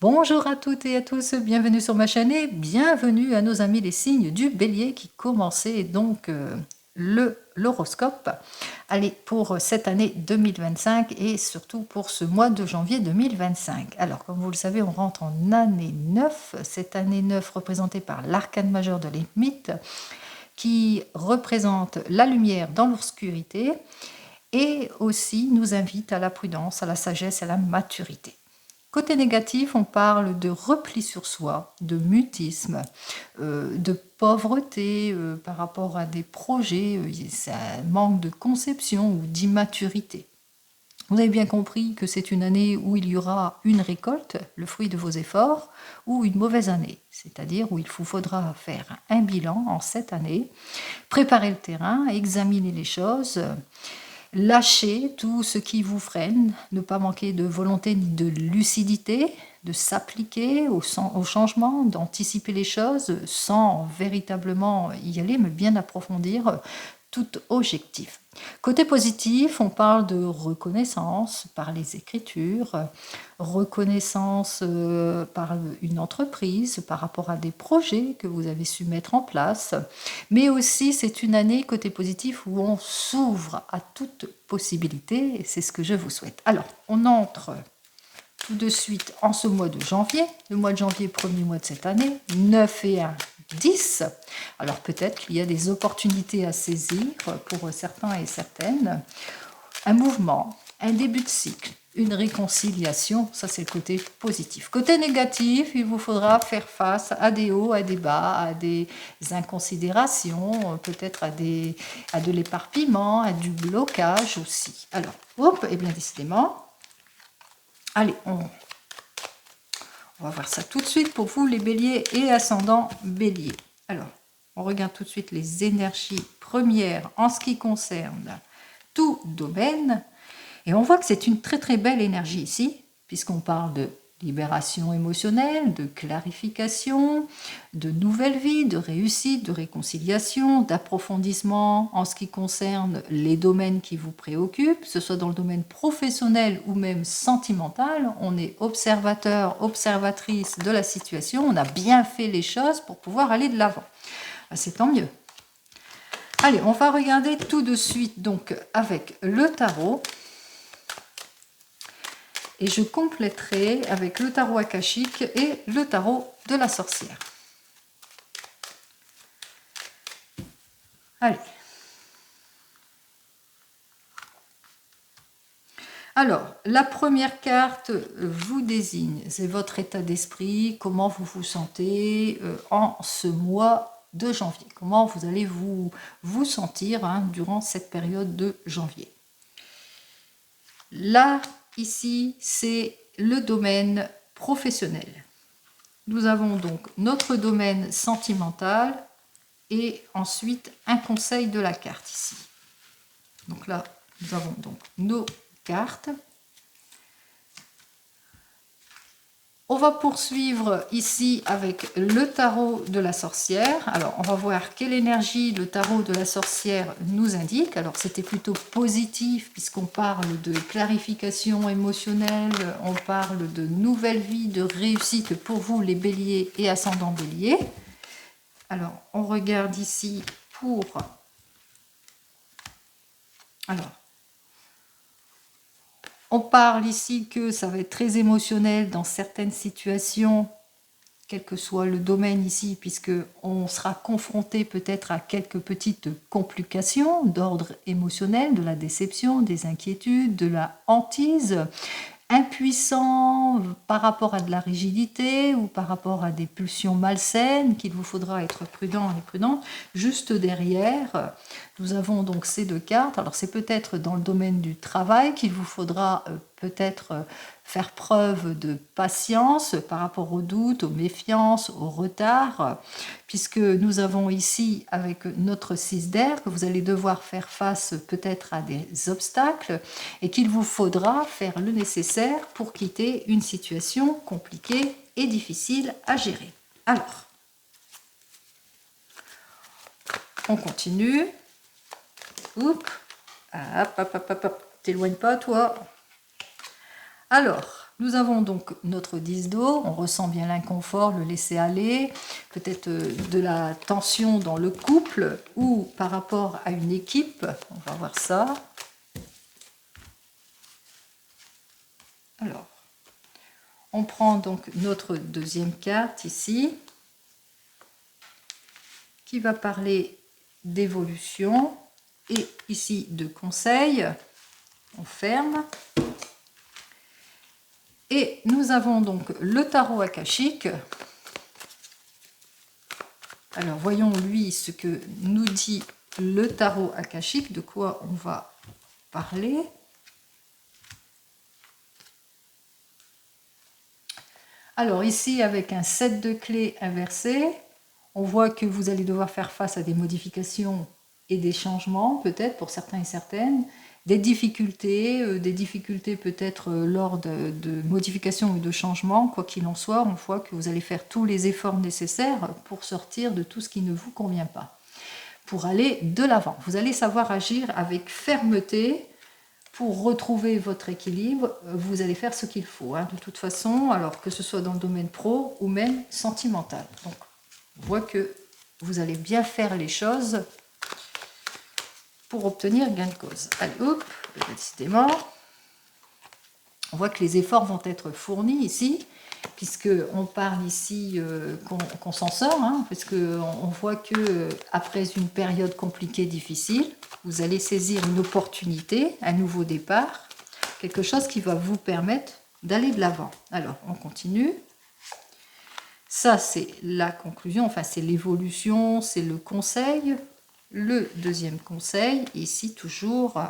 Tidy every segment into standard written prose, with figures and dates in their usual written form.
Bonjour à toutes et à tous, bienvenue sur ma chaîne et bienvenue à nos amis les signes du Bélier qui commençaient donc l'horoscope. Allez, pour cette année 2025 et surtout pour ce mois de janvier 2025. Alors, comme vous le savez, on rentre en année 9, cette année 9 représentée par l'arcane majeur de l'Ermite qui représente la lumière dans l'obscurité et aussi nous invite à la prudence, à la sagesse, à la maturité. Côté négatif, on parle de repli sur soi, de mutisme, de pauvreté par rapport à des projets, ça manque de conception ou d'immaturité. Vous avez bien compris que c'est une année où il y aura une récolte, le fruit de vos efforts, ou une mauvaise année, c'est-à-dire où il vous faudra faire un bilan en cette année, préparer le terrain, examiner les choses, lâchez tout ce qui vous freine, ne pas manquer de volonté ni de lucidité, de s'appliquer au changement, d'anticiper les choses sans véritablement y aller, mais bien approfondir tout objectif. Côté positif, on parle de reconnaissance par les écritures, reconnaissance par une entreprise, par rapport à des projets que vous avez su mettre en place, mais aussi c'est une année côté positif où on s'ouvre à toute possibilité et c'est ce que je vous souhaite. Alors, on entre tout de suite en ce mois de janvier, le mois de janvier, premier mois de cette année, 9 et 1, 10. Alors peut-être qu'il y a des opportunités à saisir pour certains et certaines. Un mouvement, un début de cycle, une réconciliation, ça c'est le côté positif. Côté négatif, il vous faudra faire face à des hauts, à des bas, à des inconsidérations, peut-être à de l'éparpillement, à du blocage aussi. Alors, hop, et bien décidément, allez, on va voir ça tout de suite pour vous les béliers et ascendants béliers. Alors, on regarde tout de suite les énergies premières en ce qui concerne tout domaine. Et on voit que c'est une très très belle énergie ici, puisqu'on parle de libération émotionnelle, de clarification, de nouvelle vie, de réussite, de réconciliation, d'approfondissement en ce qui concerne les domaines qui vous préoccupent, que ce soit dans le domaine professionnel ou même sentimental. On est observateur, observatrice de la situation, on a bien fait les choses pour pouvoir aller de l'avant. C'est tant mieux. Allez, on va regarder tout de suite donc avec le tarot. Et je compléterai avec le tarot akashique et le tarot de la sorcière. Allez. Alors, la première carte vous désigne, c'est votre état d'esprit, comment vous vous sentez en ce mois de janvier. Comment vous allez vous sentir durant cette période de janvier. Là, ici, c'est le domaine professionnel. Nous avons donc notre domaine sentimental et ensuite un conseil de la carte ici. Donc là, nous avons donc nos cartes. On va poursuivre ici avec le tarot de la sorcière. Alors, on va voir quelle énergie le tarot de la sorcière nous indique. Alors, c'était plutôt positif puisqu'on parle de clarification émotionnelle, on parle de nouvelle vie, de réussite pour vous les béliers et ascendants béliers. Alors, on regarde ici pour... Alors, on parle ici que ça va être très émotionnel dans certaines situations, quel que soit le domaine ici, puisqu'on sera confronté peut-être à quelques petites complications d'ordre émotionnel, de la déception, des inquiétudes, de la hantise, impuissant par rapport à de la rigidité ou par rapport à des pulsions malsaines qu'il vous faudra être prudent et prudent. Juste derrière, nous avons donc ces deux cartes. Alors c'est peut-être dans le domaine du travail qu'il vous faudra peut-être faire preuve de patience par rapport aux doutes, aux méfiances, au retard, puisque nous avons ici avec notre 6 d'air que vous allez devoir faire face peut-être à des obstacles et qu'il vous faudra faire le nécessaire pour quitter une situation compliquée et difficile à gérer. Alors, on continue. Oups. Hop, hop, hop, hop, hop. T'éloigne pas, toi. Alors, Nous avons donc notre 10 d'eau, on ressent bien l'inconfort, le laisser aller, peut-être de la tension dans le couple ou par rapport à une équipe. On va voir ça. Alors, on prend donc notre deuxième carte ici, qui va parler d'évolution et ici de conseil. On ferme. Et nous avons donc le tarot akashique. Alors voyons lui ce que nous dit le tarot akashique, de quoi on va parler. Alors ici avec un 7 de clés inversé, on voit que vous allez devoir faire face à des modifications et des changements peut-être pour certains et certaines. Des difficultés peut-être lors de modifications ou de changements, quoi qu'il en soit, on voit que vous allez faire tous les efforts nécessaires pour sortir de tout ce qui ne vous convient pas, pour aller de l'avant. Vous allez savoir agir avec fermeté pour retrouver votre équilibre. Vous allez faire ce qu'il faut, de toute façon, alors que ce soit dans le domaine pro ou même sentimental. Donc, on voit que vous allez bien faire les choses pour obtenir gain de cause. Allez, hop, décidément. On voit que les efforts vont être fournis ici, puisqu'on parle ici qu'on s'en sort, parce qu'on voit que après une période compliquée, difficile, vous allez saisir une opportunité, un nouveau départ, quelque chose qui va vous permettre d'aller de l'avant. Alors, on continue. Ça, c'est la conclusion, enfin, c'est l'évolution, c'est le conseil. Le deuxième conseil, ici toujours,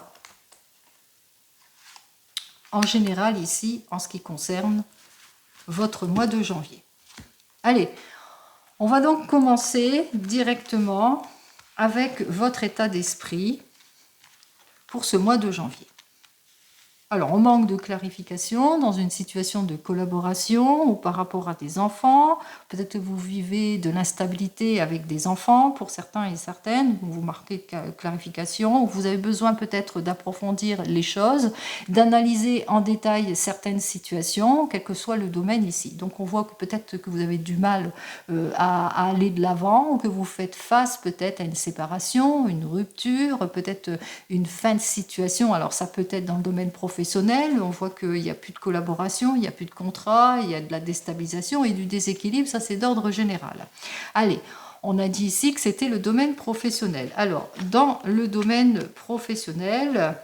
en général ici, en ce qui concerne votre mois de janvier. Allez, on va donc commencer directement avec votre état d'esprit pour ce mois de janvier. Alors, on manque de clarification dans une situation de collaboration ou par rapport à des enfants. Peut-être que vous vivez de l'instabilité avec des enfants pour certains et certaines. Vous marquez clarification. Ou vous avez besoin peut-être d'approfondir les choses, d'analyser en détail certaines situations, quel que soit le domaine ici. Donc, on voit que peut-être que vous avez du mal à aller de l'avant, ou que vous faites face peut-être à une séparation, une rupture, peut-être une fin de situation. Alors, ça peut être dans le domaine professionnel. On voit qu'il n'y a plus de collaboration, il n'y a plus de contrat, il y a de la déstabilisation et du déséquilibre, ça c'est d'ordre général. Allez, on a dit ici que c'était le domaine professionnel. Alors, dans le domaine professionnel,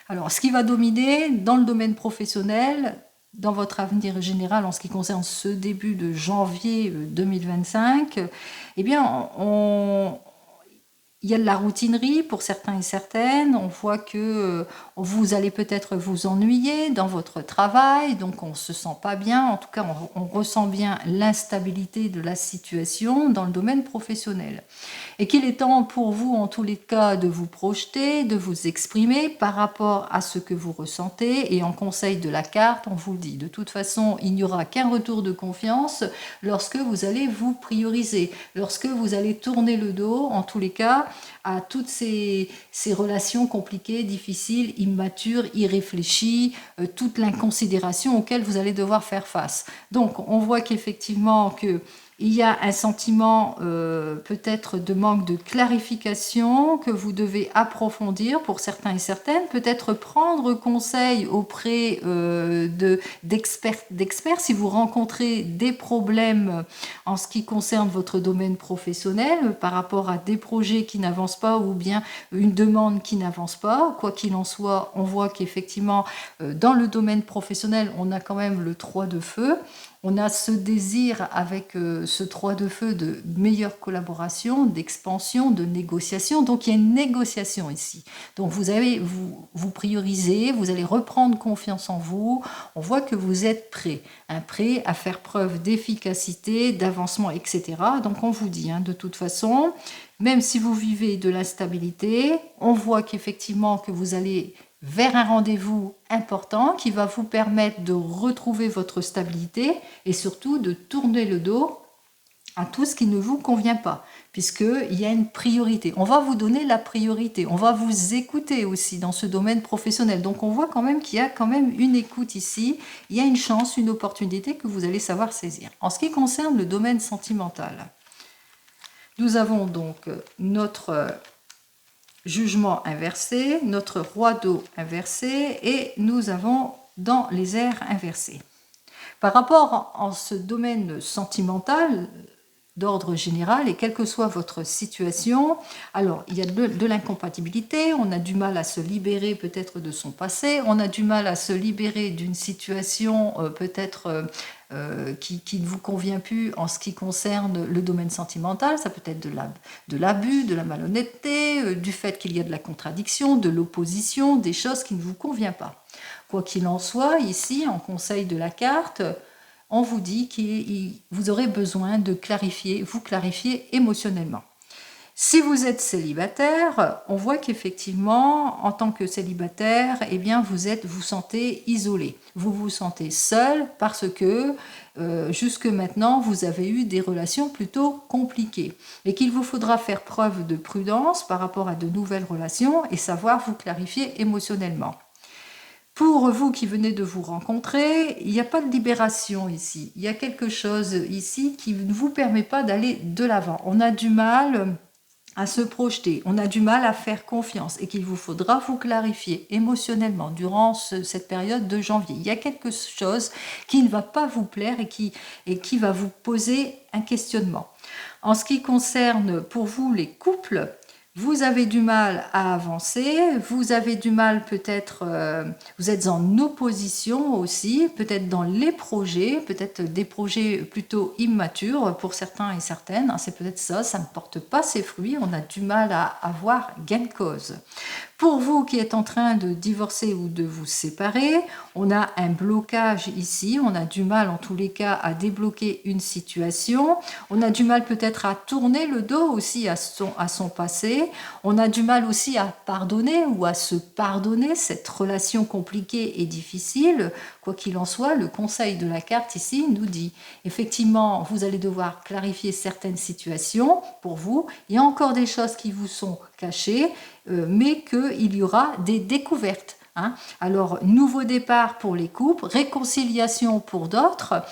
alors ce qui va dominer dans le domaine professionnel, dans votre avenir général en ce qui concerne ce début de janvier 2025, eh bien, il y a de la routinerie pour certains et certaines. On voit que vous allez peut-être vous ennuyer dans votre travail, donc on ne se sent pas bien. En tout cas, on ressent bien l'instabilité de la situation dans le domaine professionnel. Et qu'il est temps pour vous, en tous les cas, de vous projeter, de vous exprimer par rapport à ce que vous ressentez. Et en conseil de la carte, on vous le dit. De toute façon, il n'y aura qu'un retour de confiance lorsque vous allez vous prioriser, lorsque vous allez tourner le dos, en tous les cas, à toutes ces relations compliquées, difficiles, immatures, irréfléchies, toute l'inconsidération auquel vous allez devoir faire face. Donc, on voit qu'effectivement, il y a un sentiment peut-être de manque de clarification que vous devez approfondir pour certains et certaines, peut-être prendre conseil auprès d'experts si vous rencontrez des problèmes en ce qui concerne votre domaine professionnel par rapport à des projets qui n'avancent pas ou bien une demande qui n'avance pas. Quoi qu'il en soit, on voit qu'effectivement dans le domaine professionnel, on a quand même le 3 de feu. On a ce désir avec ce 3 de feu de meilleure collaboration, d'expansion, de négociation. Donc il y a une négociation ici. Donc vous priorisez, vous allez reprendre confiance en vous. On voit que vous êtes prêt, prêt à faire preuve d'efficacité, d'avancement, etc. Donc on vous dit, de toute façon, même si vous vivez de l'instabilité, on voit qu'effectivement que vous allez vers un rendez-vous important qui va vous permettre de retrouver votre stabilité et surtout de tourner le dos à tout ce qui ne vous convient pas. puisqu'il y a une priorité. On va vous donner la priorité, on va vous écouter aussi dans ce domaine professionnel. Donc on voit quand même qu'il y a quand même une écoute ici, il y a une chance, une opportunité que vous allez savoir saisir. En ce qui concerne le domaine sentimental, nous avons donc notre jugement inversé, notre roi d'eau inversé, et nous avons dans les airs inversés. Par rapport en ce domaine sentimental, d'ordre général, et quelle que soit votre situation, alors il y a de l'incompatibilité, on a du mal à se libérer peut-être de son passé, on a du mal à se libérer d'une situation peut-être qui ne vous convient plus en ce qui concerne le domaine sentimental. Ça peut être de l'abus, de la malhonnêteté, du fait qu'il y a de la contradiction, de l'opposition, des choses qui ne vous conviennent pas. Quoi qu'il en soit, ici, en conseil de la carte, on vous dit que vous aurez besoin de vous clarifier émotionnellement. Si vous êtes célibataire, on voit qu'effectivement, en tant que célibataire, eh bien, vous sentez isolé. Vous vous sentez seul parce que jusque maintenant, vous avez eu des relations plutôt compliquées et qu'il vous faudra faire preuve de prudence par rapport à de nouvelles relations et savoir vous clarifier émotionnellement. Pour vous qui venez de vous rencontrer, il n'y a pas de libération ici. Il y a quelque chose ici qui ne vous permet pas d'aller de l'avant. On a du mal à se projeter, on a du mal à faire confiance et qu'il vous faudra vous clarifier émotionnellement durant cette période de janvier. Il y a quelque chose qui ne va pas vous plaire et qui va vous poser un questionnement. En ce qui concerne pour vous les couples, vous avez du mal à avancer, vous avez du mal peut-être, vous êtes en opposition aussi, peut-être dans les projets, peut-être des projets plutôt immatures pour certains et certaines, c'est peut-être ça ne porte pas ses fruits, on a du mal à avoir gain de cause. Pour vous qui êtes en train de divorcer ou de vous séparer, on a un blocage ici, on a du mal en tous les cas à débloquer une situation, on a du mal peut-être à tourner le dos aussi à son passé, on a du mal aussi à pardonner ou à se pardonner cette relation compliquée et difficile. Quoi qu'il en soit, le conseil de la carte ici nous dit effectivement vous allez devoir clarifier certaines situations pour vous, il y a encore des choses qui vous sont cachées, mais qu'il y aura des découvertes. Alors, nouveau départ pour les couples, réconciliation pour d'autres,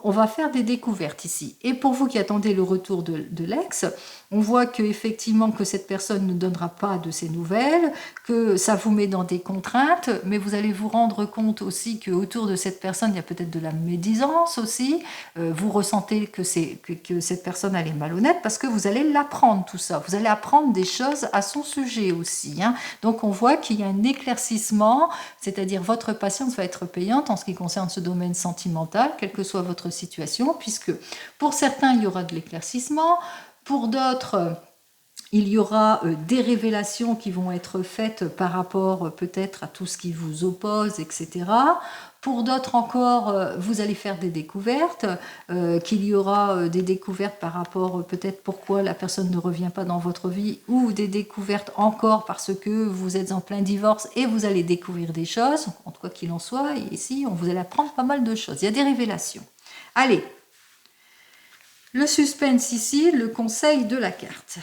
on va faire des découvertes ici. Et pour vous qui attendez le retour de l'ex, on voit qu'effectivement que cette personne ne donnera pas de ses nouvelles, que ça vous met dans des contraintes, mais vous allez vous rendre compte aussi qu'autour de cette personne, il y a peut-être de la médisance aussi. Vous ressentez que cette personne elle est malhonnête parce que vous allez l'apprendre tout ça. Vous allez apprendre des choses à son sujet aussi. Donc on voit qu'il y a un éclaircissement, c'est-à-dire votre patience va être payante en ce qui concerne ce domaine sentimental, quelle que soit votre situation, puisque pour certains, il y aura de l'éclaircissement, pour d'autres, il y aura des révélations qui vont être faites par rapport peut-être à tout ce qui vous oppose, etc. Pour d'autres encore, vous allez faire des découvertes, qu'il y aura des découvertes par rapport peut-être pourquoi la personne ne revient pas dans votre vie, ou des découvertes encore parce que vous êtes en plein divorce et vous allez découvrir des choses. En tout cas qu'il en soit, ici, vous allez apprendre pas mal de choses. Il y a des révélations. Allez, le suspense ici, le conseil de la carte.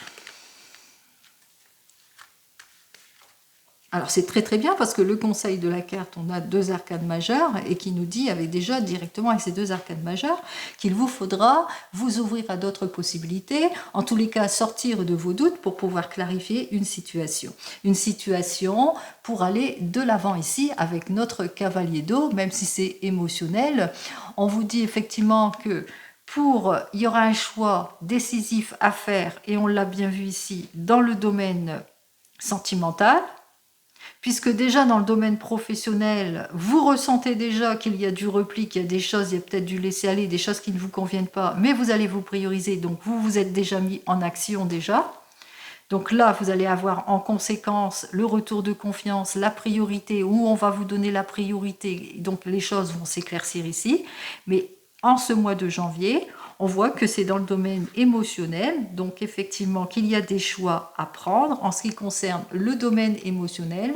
Alors c'est très très bien parce que le conseil de la carte, on a 2 arcades majeures et qui nous dit avec déjà directement avec ces 2 arcades majeures qu'il vous faudra vous ouvrir à d'autres possibilités, en tous les cas sortir de vos doutes pour pouvoir clarifier une situation. Une situation pour aller de l'avant ici avec notre cavalier d'eau, même si c'est émotionnel. On vous dit effectivement que il y aura un choix décisif à faire, et on l'a bien vu ici, dans le domaine sentimental, puisque déjà dans le domaine professionnel, vous ressentez déjà qu'il y a du repli, qu'il y a des choses, il y a peut-être du laisser aller, des choses qui ne vous conviennent pas, mais vous allez vous prioriser, donc vous vous êtes déjà mis en action déjà. Donc là, vous allez avoir en conséquence le retour de confiance, la priorité, où on va vous donner la priorité, donc les choses vont s'éclaircir ici, mais en ce mois de janvier, on voit que c'est dans le domaine émotionnel, donc effectivement qu'il y a des choix à prendre en ce qui concerne le domaine émotionnel.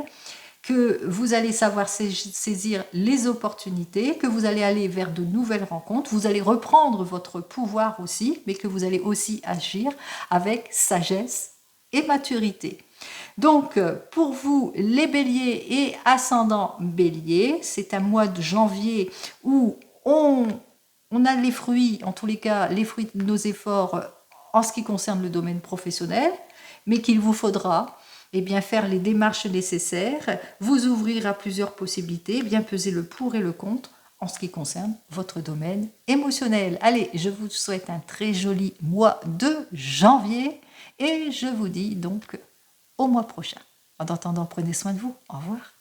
que vous allez savoir saisir les opportunités, que vous allez aller vers de nouvelles rencontres, vous allez reprendre votre pouvoir aussi, mais que vous allez aussi agir avec sagesse et maturité. Donc, pour vous, les béliers et ascendant bélier, c'est un mois de janvier où on a les fruits, en tous les cas, les fruits de nos efforts en ce qui concerne le domaine professionnel, mais qu'il vous faudra bien, faire les démarches nécessaires, vous ouvrir à plusieurs possibilités, bien peser le pour et le contre en ce qui concerne votre domaine émotionnel. Allez, je vous souhaite un très joli mois de janvier et je vous dis donc au mois prochain. En attendant, prenez soin de vous. Au revoir.